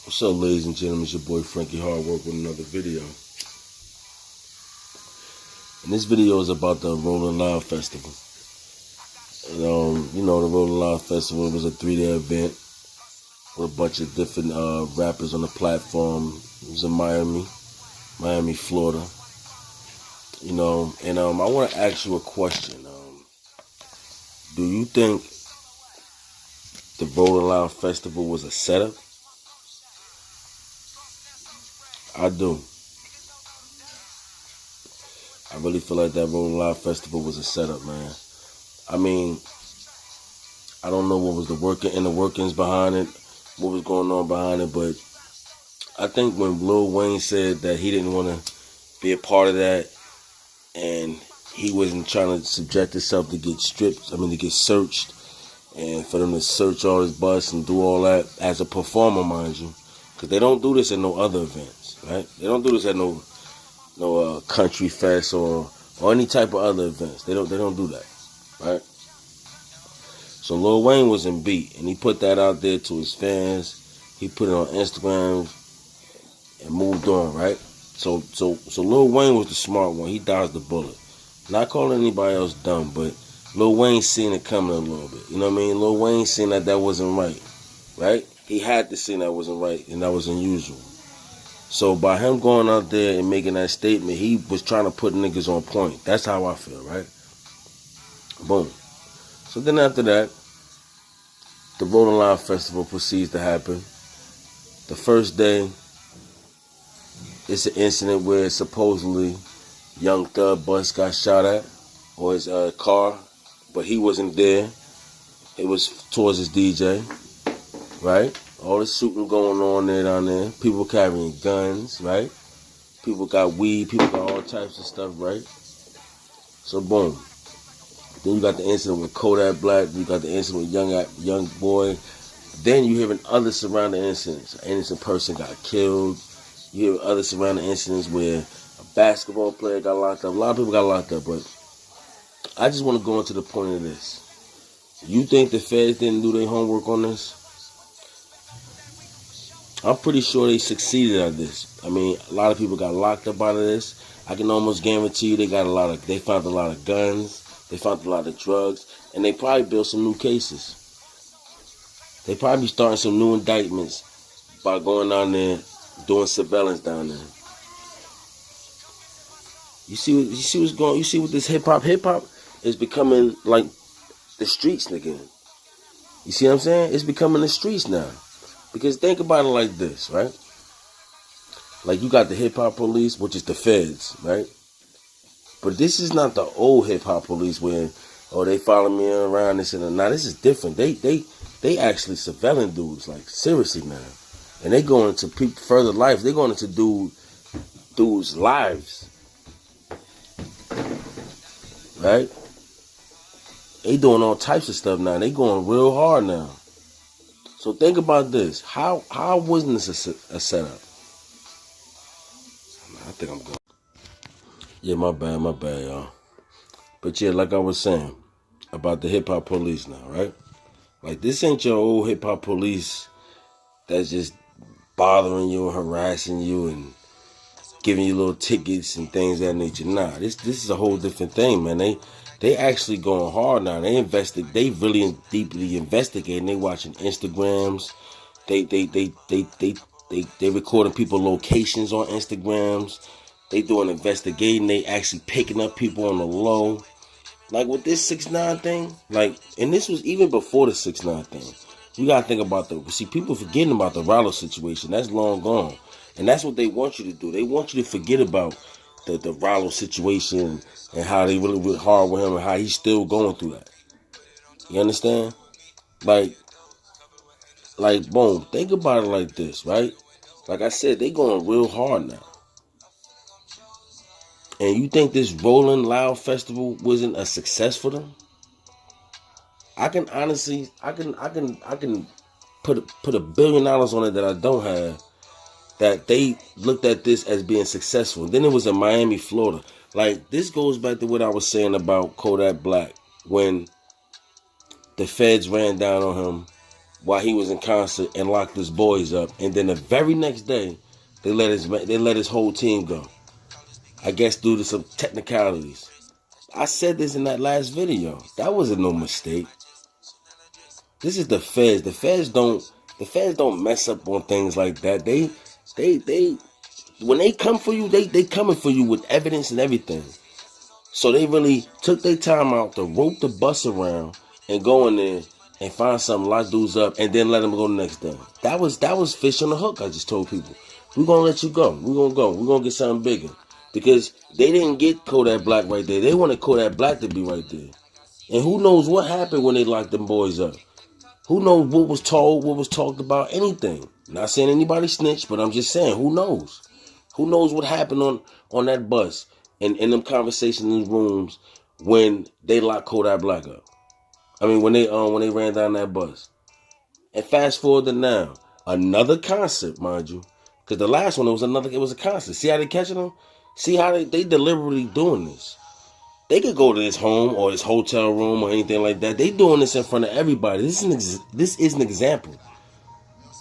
What's up, ladies and gentlemen? It's your boy Frankiehardworkshow with another video. And this video is about the Rolling Loud Festival. And, the Rolling Loud Festival was a 3-day event with a bunch of different rappers on the platform. It was in Miami, Florida. And I want to ask you a question. Do you think the Rolling Loud Festival was a setup? I do. I really feel like that Rolling Loud Festival was a setup, man. I mean, I don't know what was the workings behind it, what was going on behind it, but I think when Lil Wayne said that he didn't want to be a part of that and he wasn't trying to subject himself to get to get searched, and for them to search all his bus and do all that as a performer, mind you, because they don't do this at no other events, right? They don't do this at no country fest or any type of other events. They don't do that, right? So Lil Wayne was in beat, and he put that out there to his fans. He put it on Instagram and moved on, right? So Lil Wayne was the smart one. He dodged the bullet. Not calling anybody else dumb, but Lil Wayne seen it coming a little bit. You know what I mean? Lil Wayne seen that wasn't right, right? He had to see that wasn't right, and that was unusual. So by him going out there and making that statement, he was trying to put niggas on point. That's how I feel, right? Boom. So then after that, the Rolling Loud Festival proceeds to happen. The first day, it's an incident where supposedly Young Thug Bus got shot at, or his car, but he wasn't there. It was towards his DJ, right? All the shooting going on there down there. People carrying guns, right? People got weed. People got all types of stuff, right? So boom. Then you got the incident with Kodak Black. You got the incident with Young Boy. Then you hearing other surrounding incidents. An innocent person got killed. You hear other surrounding incidents where a basketball player got locked up. A lot of people got locked up, but I just want to go into the point of this. You think the feds didn't do their homework on this? I'm pretty sure they succeeded at this. I mean, a lot of people got locked up out of this. I can almost guarantee you they found a lot of guns, they found a lot of drugs, and they probably built some new cases. They probably starting some new indictments by going down there, doing surveillance down there. You see what's going. You see what this hip hop is becoming like the streets again. You see what I'm saying? It's becoming the streets now. Because think about it like this, right? Like you got the hip hop police, which is the feds, right? But this is not the old hip hop police where, they follow me around this and that. Now this is different. They actually surveilling dudes, like seriously now. And they going into further life. They going into dudes' lives. Right? They doing all types of stuff now. They going real hard now. So think about this. How wasn't this a setup? I think I'm going. Yeah, my bad, y'all. But yeah, like I was saying about the hip hop police now, right? Like this ain't your old hip hop police that's just bothering you and harassing you and giving you little tickets and things of that nature. Nah, this is a whole different thing, man. They actually going hard now. They really deeply investigating. They watching Instagrams. They recording people locations on Instagrams. They doing investigating. They actually picking up people on the low. Like with this 6ix9ine thing, and this was even before the 6ix9ine thing. You gotta think about people forgetting about the Rollo situation. That's long gone. And that's what they want you to do. They want you to forget about the Rollo situation and how they really went hard with him and how he's still going through that. You understand? Like, boom, think about it like this, right? Like I said, they going real hard now. And you think this Rolling Loud Festival wasn't a success for them? I can honestly, I can put $1 billion on it that I don't have, that they looked at this as being successful. Then it was in Miami, Florida. Like, this goes back to what I was saying about Kodak Black when the feds ran down on him while he was in concert and locked his boys up. And then the very next day, they let his whole team go. I guess due to some technicalities. I said this in that last video. That wasn't no mistake. This is the feds. The feds don't mess up on things like that. They when they come for you, they coming for you with evidence and everything. So they really took their time out to rope the bus around and go in there and find something, lock dudes up, and then let them go the next day. That was fish on the hook. I just told people, we're gonna let you go. We're gonna go. We're gonna get something bigger. Because they didn't get Kodak Black right there. They wanted Kodak Black to be right there. And who knows what happened when they locked them boys up. Who knows what was told, what was talked about, anything. Not saying anybody snitched, but I'm just saying, who knows? Who knows what happened on that bus and in them conversations in rooms when they locked Kodak Black up. I mean, when they ran down that bus. And fast forward to now, another concert, mind you. Because the last one, it was a concert. See how they catching them? See how they deliberately doing this. They could go to his home or his hotel room or anything like that. They doing this in front of everybody. This is an example.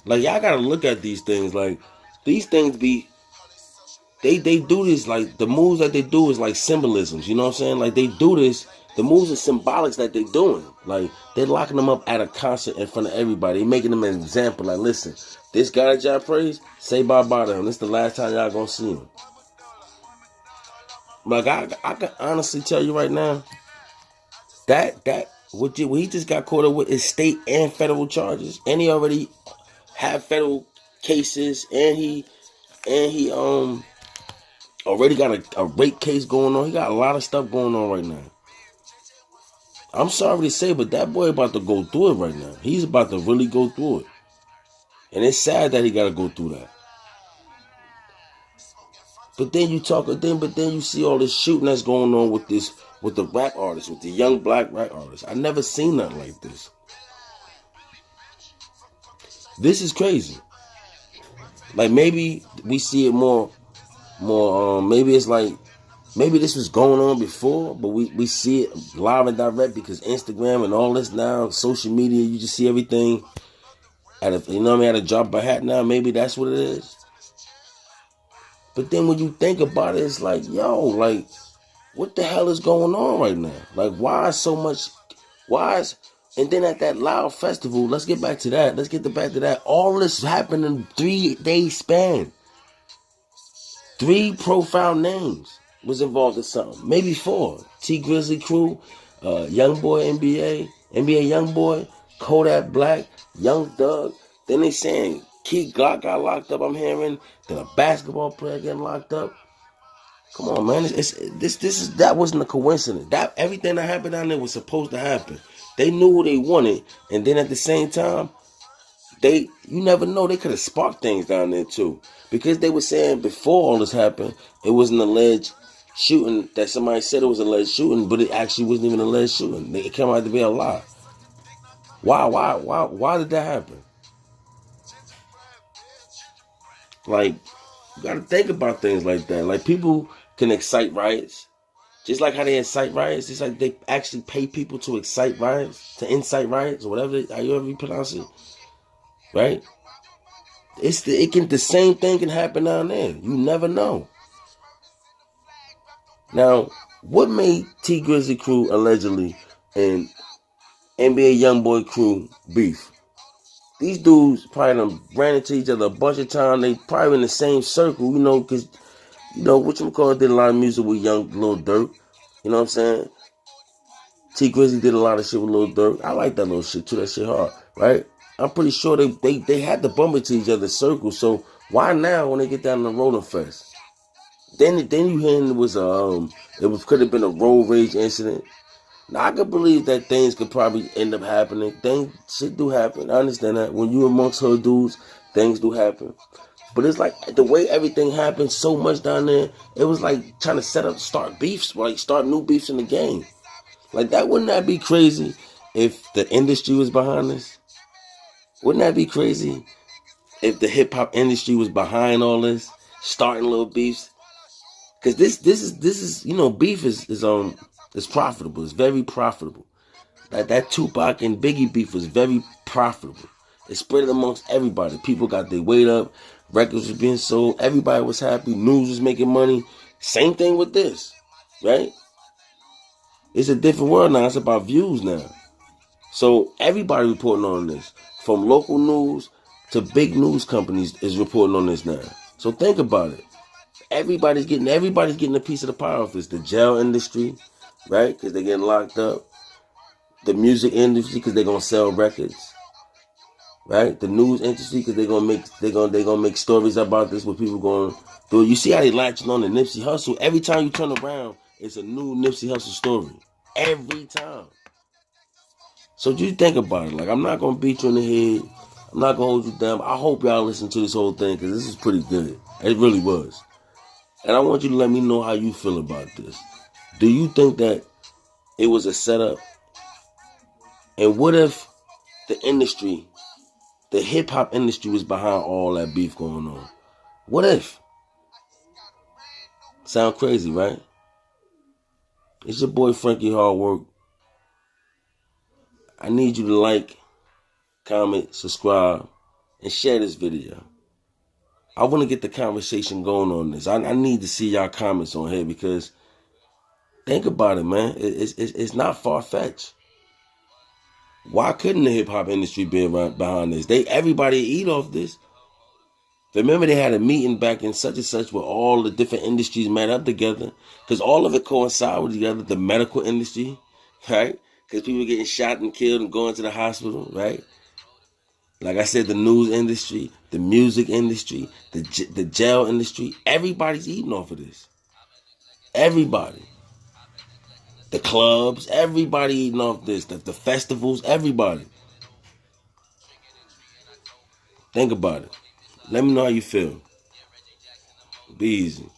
Like, y'all gotta look at these things. Like, these things they do this, like, the moves that they do is like symbolisms. You know what I'm saying? Like, they do this. The moves are symbolics that they doing. Like, they're locking them up at a concert in front of everybody. They're making them an example. Like, listen, this guy that y'all praise, say bye-bye to him. This is the last time y'all gonna see him. Like, I can honestly tell you right now, that what he just got caught up with is state and federal charges, and he already have federal cases, and he already got a rape case going on. He got a lot of stuff going on right now. I'm sorry to say, but that boy about to go through it right now. He's about to really go through it, and it's sad that he got to go through that. But then you see all this shooting that's going on with the rap artists, with the young black rap artists. I never seen nothing like this. This is crazy. Like, maybe we see it more. Maybe it's like, maybe this was going on before, but we see it live and direct because Instagram and all this now, social media. You just see everything at a drop of a hat now. Maybe that's what it is. But then when you think about it, it's like, yo, like, what the hell is going on right now? Like, why is so much, and then at that Loud Festival, let's get back to that. All this happened in 3-day span. 3 profile names was involved in something. Maybe 4. T Grizzly Crew, Young Boy NBA Young Boy, Kodak Black, Young Thug. Then they saying Key Glock got locked up, I'm hearing. Then a basketball player getting locked up. Come on, man. That wasn't a coincidence. That everything that happened down there was supposed to happen. They knew what they wanted, and then at the same time, you never know, they could have sparked things down there too. Because they were saying before all this happened, it was an alleged shooting that somebody said it was an alleged shooting, but it actually wasn't even an alleged shooting. It came out to be a lie. Why did that happen? Like, you gotta think about things like that. Like, people can excite riots. Just like how they incite riots, it's like they actually pay people to incite riots, or whatever, however you pronounce it. Right? The same thing can happen down there. You never know. Now, what made T Grizzly Crew allegedly and NBA Youngboy Crew beef? These dudes probably done ran into each other a bunch of times. They probably in the same circle, because, whatchamacallit did a lot of music with young Lil Durk. You know what I'm saying? T Grizzly did a lot of shit with Lil Durk. I like that little shit too. That shit hard, right? I'm pretty sure they had to bump into each other's circle. So why now when they get down to the Rolling Fest? Then you hearing could have been a road rage incident. Now, I could believe that things could probably end up happening. Shit do happen. I understand that. When you amongst her dudes, things do happen. But it's like the way everything happened so much down there, it was like trying to start beefs, like start new beefs in the game. Like, wouldn't that be crazy if the industry was behind this? Wouldn't that be crazy if the hip hop industry was behind all this, starting little beefs? Because this is beef is profitable. It's very profitable. That Tupac and Biggie beef was very profitable. It spread it amongst everybody. People got their weight up. Records was being sold. Everybody was happy. News was making money. Same thing with this, right? It's a different world now. It's about views now. So everybody reporting on this. From local news to big news companies is reporting on this now. So think about it. Everybody's getting a piece of the pie of this. The jail industry, right? Because they're getting locked up. The music industry because they're gonna sell records. Right? The news industry because they're gonna make stories about this where people going through. You see how they latching on the Nipsey Hussle? Every time you turn around, it's a new Nipsey Hussle story. Every time. So you think about it. Like, I'm not gonna beat you in the head. I'm not gonna hold you down. I hope y'all listen to this whole thing because this is pretty good. It really was. And I want you to let me know how you feel about this. Do you think that it was a setup? And what if the industry, the hip hop industry, was behind all that beef going on? What if? Sound crazy, right? It's your boy Frankie Hardwork. I need you to like, comment, subscribe, and share this video. I want to get the conversation going on this. I need to see y'all comments on here because think about it, man. It's not far-fetched. Why couldn't the hip-hop industry be behind this? Everybody eat off this. Remember they had a meeting back in such and such where all the different industries met up together because all of it coincided with together. The medical industry, right? Because people getting shot and killed and going to the hospital, right? Like I said, the news industry, the music industry, the jail industry, everybody's eating off of this. Everybody. The clubs, everybody eating off this. The festivals, everybody. Think about it. Let me know how you feel. Be easy.